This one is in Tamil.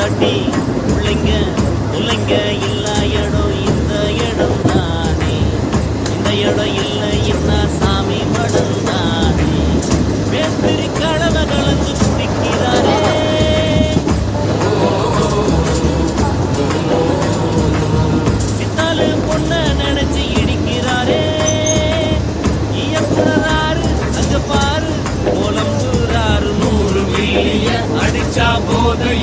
காட்டி பிள்ளைங்க பிள்ளைங்க இல்ல இடம் இந்த இடம் தானே, இந்த இடம் இல்லை என்ன சாமி படம் தானே. மேஸ்திரி கலவை கலந்து குடிக்கிறாரே, சித்தாலு பொண்ண நினைச்சு இடிக்கிறாரே. இயக்குறாரு அங்க பாரு, புலம்புறாரு 100 மில்லிய அடிச்சா போதை.